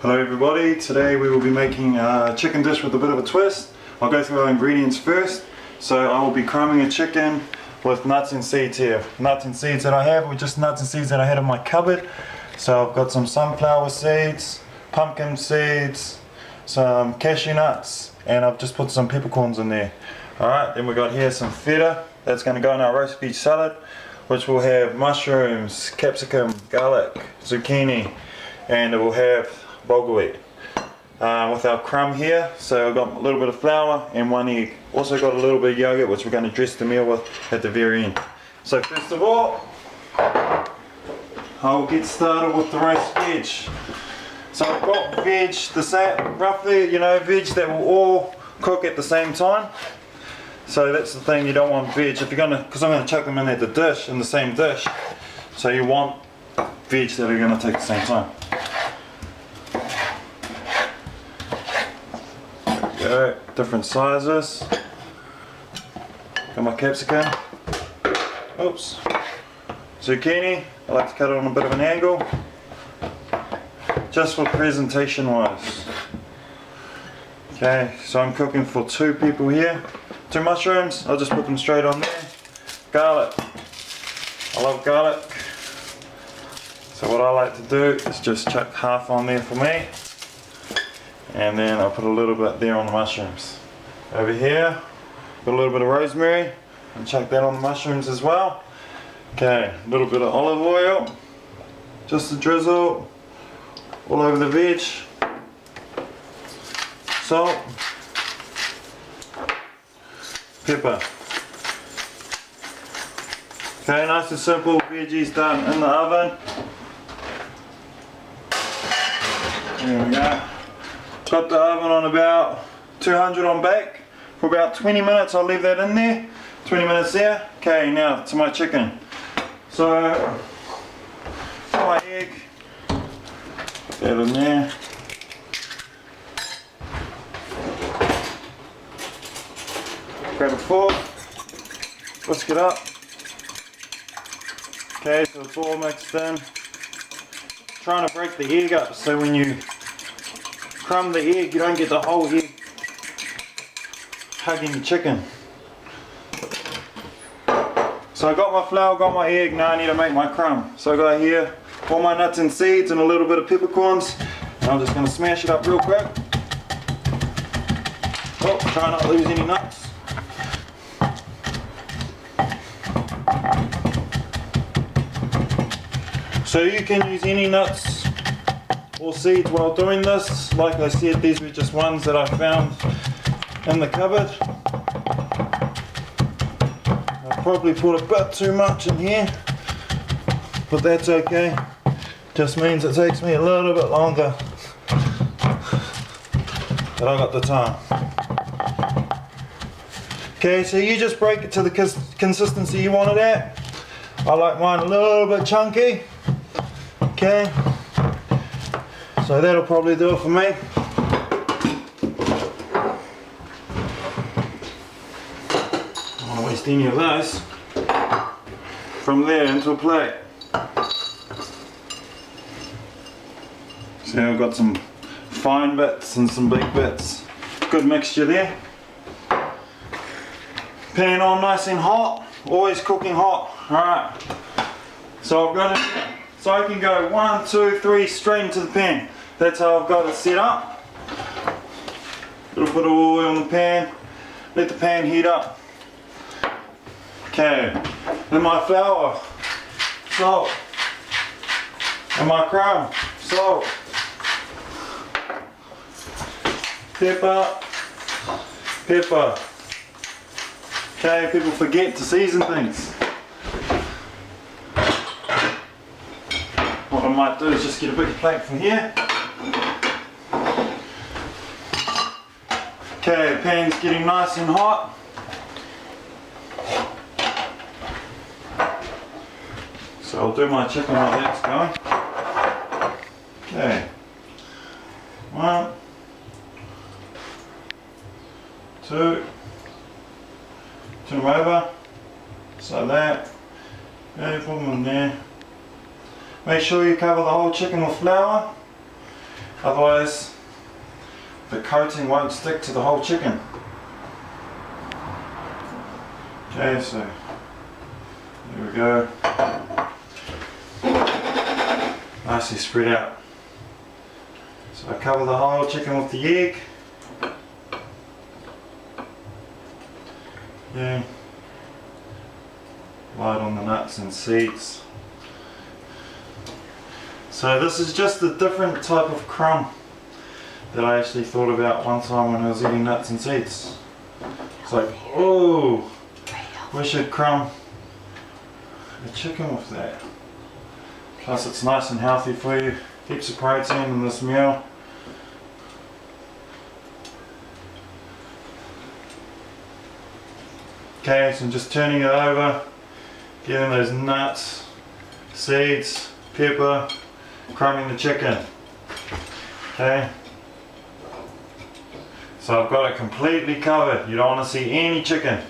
Hello everybody, today we will be making a chicken dish with a bit of a twist. I'll go through our ingredients first. So I will be crumbing a chicken with nuts and seeds here. Nuts and seeds that I have were just nuts and seeds that I had in my cupboard. So I've got some sunflower seeds, pumpkin seeds, some cashew nuts, and I've just put some peppercorns in there. Alright, then we got here some feta that's going to go in our roast beef salad, which will have mushrooms, capsicum, garlic, zucchini, and it will have bulgur with our crumb here. So I've got a little bit of flour and 1 egg. Also got a little bit of yogurt, which we're going to dress the meal with at the very end. So first of all, I'll get started with the roast veg. So I've got veg the same, roughly, veg that will all cook at the same time. So that's the thing, you don't want veg if you're gonna, because I'm going to chuck them in at the dish, in the same dish. So you want veg that are going to take the same time. Go, different sizes. Got my capsicum. Oops. Zucchini. I like to cut it on a bit of an angle, just for presentation wise. Okay, so I'm cooking for 2 people here. 2 mushrooms, I'll just put them straight on there. Garlic. I love garlic. So what I like to do is just chuck half on there for me. And then I'll put a little bit there on the mushrooms. Over here, got a little bit of rosemary, and chuck that on the mushrooms as well. Okay, a little bit of olive oil, just a drizzle, all over the veg. Salt, pepper. Okay, nice and simple, veggies done in the oven. There we go. Got the oven on about 200 on bake for about 20 minutes. I'll leave that in there. 20 minutes there. Okay, now to my chicken. So, my egg. Put that in there. Grab a fork. Whisk it up. Okay, so it's all mixed in. Trying to break the egg up so when you crumb the egg, you don't get the whole egg hugging the chicken. So I got my flour, got my egg, now I need to make my crumb. So I got here all my nuts and seeds and a little bit of peppercorns. And I'm just going to smash it up real quick. Oh, try not to lose any nuts. So you can use any nuts or seeds while doing this. Like I said, these were just ones that I found in the cupboard. I probably put a bit too much in here, but that's okay. Just means it takes me a little bit longer, but I got the time. Okay, so you just break it to the consistency you want it at. I like mine a little bit chunky. Okay. So that'll probably do it for me. I don't want to waste any of those. From there into a plate. So I've got some fine bits and some big bits. Good mixture there. Pan on nice and hot. Always cooking hot. Alright. So I've got it. So I can go 1, 2, 3 straight into the pan. That's how I've got it set up. Little bit of oil on the pan. Let the pan heat up. Okay. Then my flour, salt, and my crumb, salt, pepper, pepper. Okay, people forget to season things. What I might do is just get a big plate from here. Okay, pan's getting nice and hot. So I'll do my chicken while that's going. Okay. 1, 2, turn them over. So that. Put them in there. Make sure you cover the whole chicken with flour. otherwise the coating won't stick to the whole chicken. Okay, so there we go. Nicely spread out. So I cover the whole chicken with the egg. Yeah. Light on the nuts and seeds. So this is just a different type of crumb that I actually thought about one time when I was eating nuts and seeds. It's like, oh, we should crumb a chicken with that. Plus it's nice and healthy for you. Heaps of protein in this meal. Okay, so I'm just turning it over, getting those nuts, seeds, pepper, crumbing the chicken. Okay, so I've got it completely covered. You don't want to see any chicken.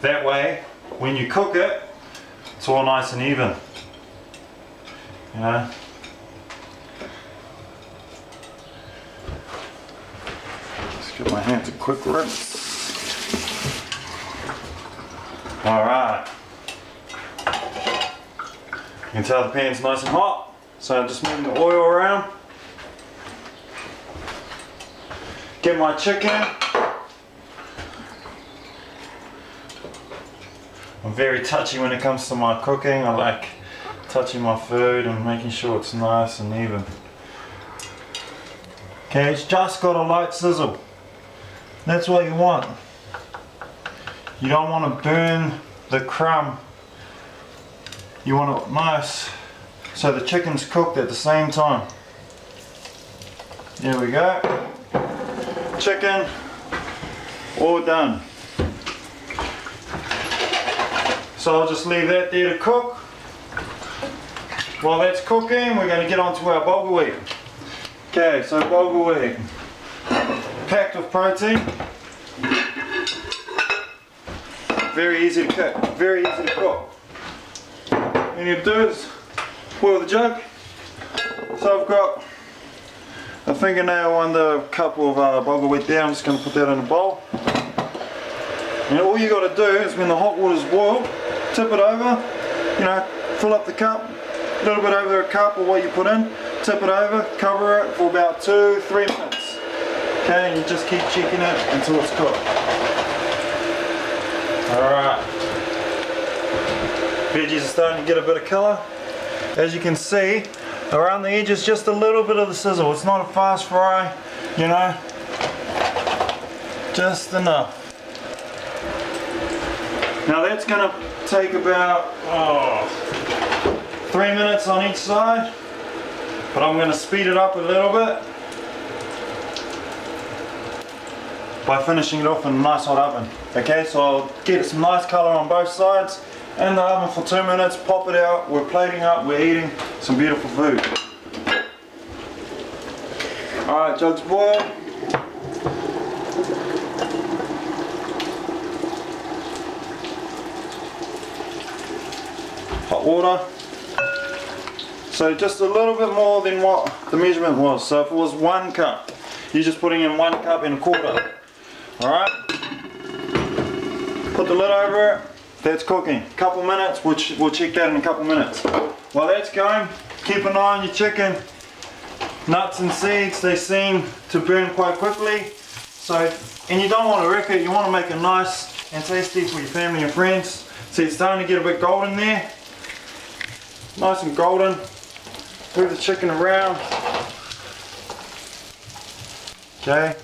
That way, when you cook it, it's all nice and even. You know? Just give my hands a quick rinse. Alright. You can tell the pan's nice and hot, so I'm just moving the oil around. Get my chicken. I'm very touchy when it comes to my cooking. I like touching my food and making sure it's nice and even. Okay, it's just got a light sizzle. That's what you want. You don't want to burn the crumb. You want it nice so the chicken's cooked at the same time. There we go. Chicken all done. So I'll just leave that there to cook. While that's cooking, we're going to get on to our bulgur wheat. Okay, so bulgur wheat, packed with protein. Very easy to cook. Very easy to cook. All you need to do is boil the jug. So I've got a fingernail under a cup of bulgur wheat there. I'm just going to put that in a bowl. And all you got to do is when the hot water's boiled, tip it over, you know, fill up the cup, a little bit over a cup of what you put in, tip it over, cover it for about 2-3 minutes. Okay, and you just keep checking it until it's cooked. Alright. Veggies are starting to get a bit of colour. As you can see, around the edges just a little bit of the sizzle. It's not a fast fry, you know, just enough. Now that's going to take about 3 minutes on each side, but I'm going to speed it up a little bit by finishing it off in a nice hot oven. Okay, so I'll get some nice colour on both sides in the oven for 2 minutes, pop it out, we're plating up, we're eating some beautiful food. Alright, jug's boiled. Hot water. So just a little bit more than what the measurement was. So if it was 1 cup, you're just putting in 1 cup and a quarter. Alright? Put the lid over it. That's cooking. A couple minutes, we'll check that in a couple minutes. While that's going, keep an eye on your chicken. Nuts and seeds, they seem to burn quite quickly. So, and you don't want to wreck it, you want to make it nice and tasty for your family and friends. See, it's starting to get a bit golden there. Nice and golden. Move the chicken around. Okay.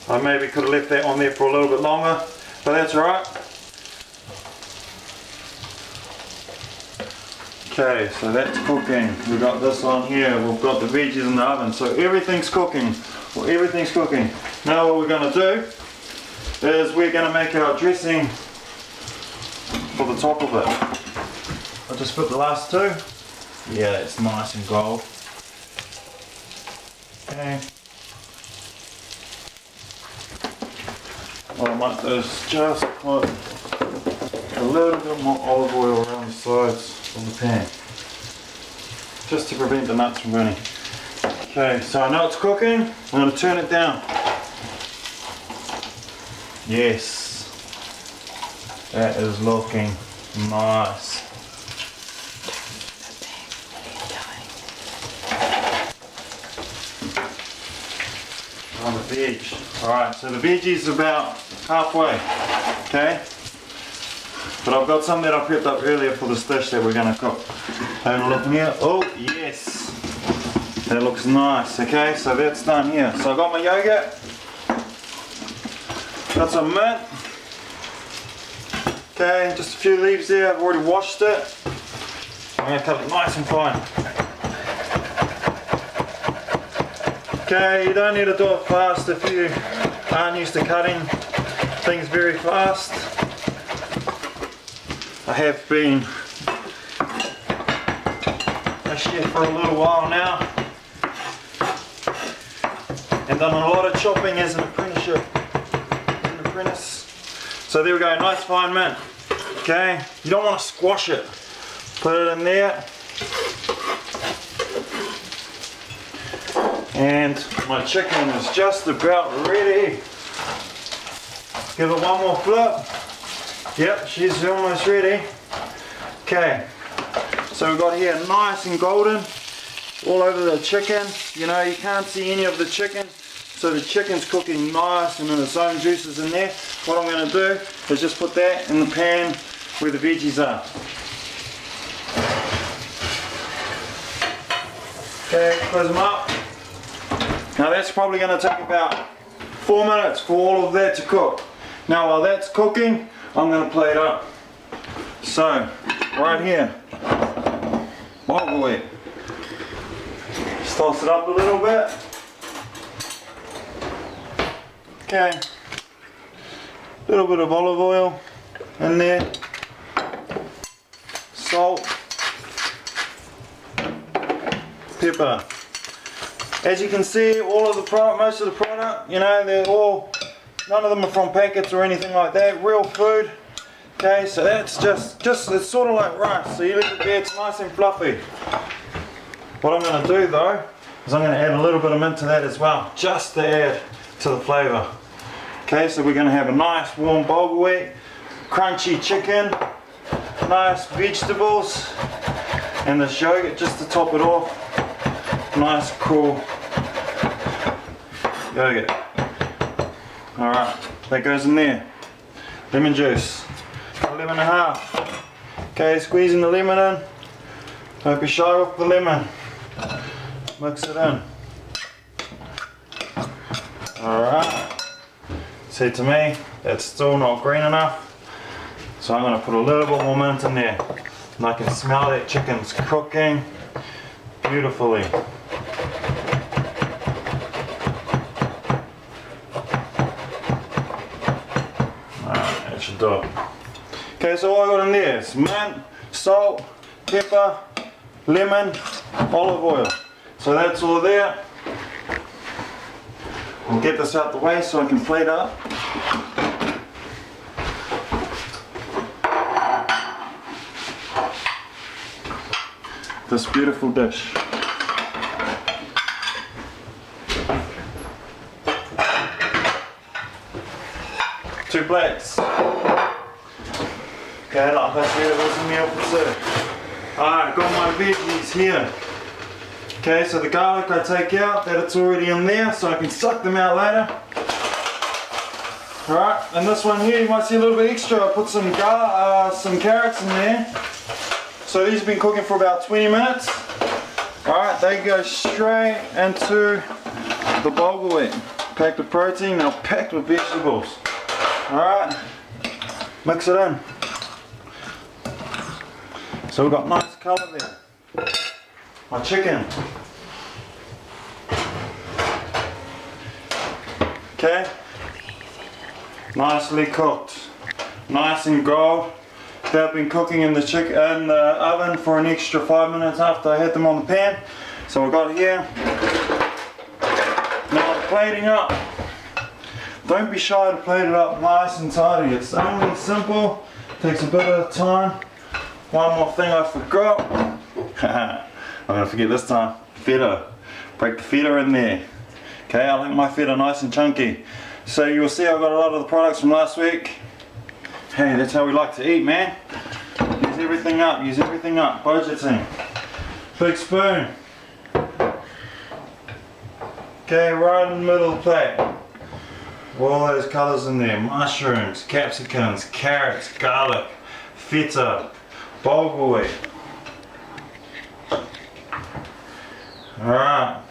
I maybe could have left that on there for a little bit longer, but that's alright. Okay, so that's cooking. We've got this on here. We've got the veggies in the oven. So everything's cooking. Well, everything's cooking. Now what we're going to do is we're going to make our dressing for the top of it. I'll just put the last 2. Yeah, it's nice and gold. Okay. What I might do is just put a little bit more olive oil around the sides of the pan. just to prevent the nuts from burning. Okay, so I know it's cooking. I'm going to turn it down. Yes, that is looking nice. On the veg. Alright, so the veggie is about halfway. Okay? But I've got some that I prepped up earlier for this dish that we're going to cook. Have a look here. Oh, yes. That looks nice. Okay, so that's done here. So I've got my yogurt. Got some mint. Okay, just a few leaves there. I've already washed it. I'm going to cut it nice and fine. Okay, you don't need to do it fast if you aren't used to cutting things very fast. I have been a chef for a little while now and done a lot of chopping as an apprenticeship. So there we go, nice fine mint. Okay, you don't want to squash it. Put it in there. And my chicken is just about ready. Give it one more flip. Yep, she's almost ready. Okay, so we've got here nice and golden all over the chicken. You know, you can't see any of the chicken. So the chicken's cooking nice and in its own juices in there. What I'm going to do is just put that in the pan where the veggies are. Okay, close them up. Now that's probably going to take about 4 minutes for all of that to cook. Now while that's cooking, I'm going to plate up. So, right here, Bulghur. Just toss it up a little bit. Okay, a little bit of olive oil in there, salt, pepper. As you can see, all of the product, most of the product, you know, they're all, none of them are from packets or anything like that, real food. Okay, so that's just it's sort of like rice, so you leave it there, it's nice and fluffy. What I'm going to do though, is I'm going to add a little bit of mint to that as well, just to add to the flavour. Okay, so we're going to have a nice warm Bulghur, crunchy chicken, nice vegetables, and this yogurt just to top it off. Nice cool yogurt. Alright, that goes in there. Lemon juice, a lemon and a half. Okay, squeezing the lemon in. Don't be shy with the lemon. Mix it in. Alright. See, to me, that's still not green enough. So I'm going to put a little bit more mint in there. And I can smell that chicken's cooking beautifully. Alright, that should do it. Okay, so all I got in there is mint, salt, pepper, lemon, olive oil. So that's all there. I'll get this out the way so I can plate up. This beautiful dish. Two plates. Okay, like I said, it was a meal for two. Alright, got my veggies here. Okay, so the garlic I take out, that it's already in there, so I can suck them out later. Alright, and this one here, you might see a little bit extra. I put some carrots in there. So these have been cooking for about 20 minutes. Alright, they go straight into the Bulghur. Packed with protein, now packed with vegetables. Alright, mix it in. So we've got nice colour there. My chicken. Okay, nicely cooked, nice and gold. They've been cooking in the oven for an extra 5 minutes after I had them on the pan. So we've got here. Now I'm plating up. Don't be shy to plate it up nice and tidy. It's only simple, takes a bit of time. One more thing I forgot. I'm gonna forget this time. Feta. Break the feta in there. Okay, I like my feta nice and chunky. So you'll see I've got a lot of the products from last week. Hey, that's how we like to eat, man. Use everything up, budgeting. Big spoon. Okay, right in the middle of the plate. All those colours in there. Mushrooms, capsicums, carrots, garlic, feta, bulgur. Alright.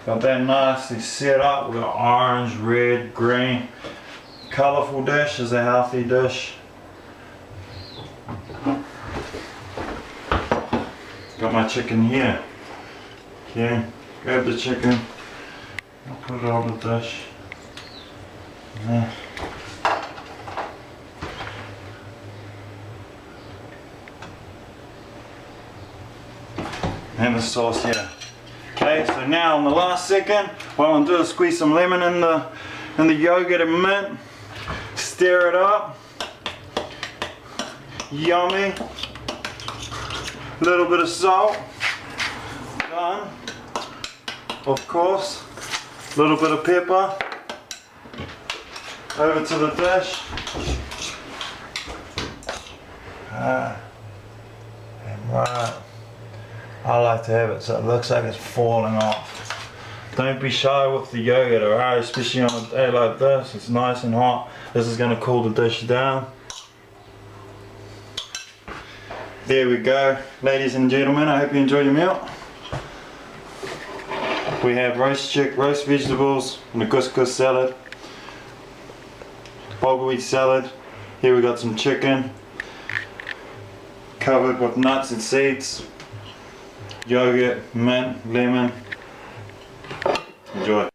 Got that nicely set up. We've got orange, red, green. Colourful dish is a healthy dish. Got my chicken here. Okay, grab the chicken. I'll put it on the dish. There. And the sauce here. Okay, so now on the last second, what I'm gonna do is squeeze some lemon in the yogurt and mint. Stir it up. Yummy. Little bit of salt. Done. Of course. Little bit of pepper. Over to the dish. And right. I like to have it so it looks like it's falling off. Don't be shy with the yogurt, alright? Especially on a day like this. It's nice and hot. This is going to cool the dish down. There we go. Ladies and gentlemen, I hope you enjoy your meal. We have roast vegetables, and a couscous salad, bulgur wheat salad. Here we got some chicken, covered with nuts and seeds, yogurt, mint, lemon. Enjoy.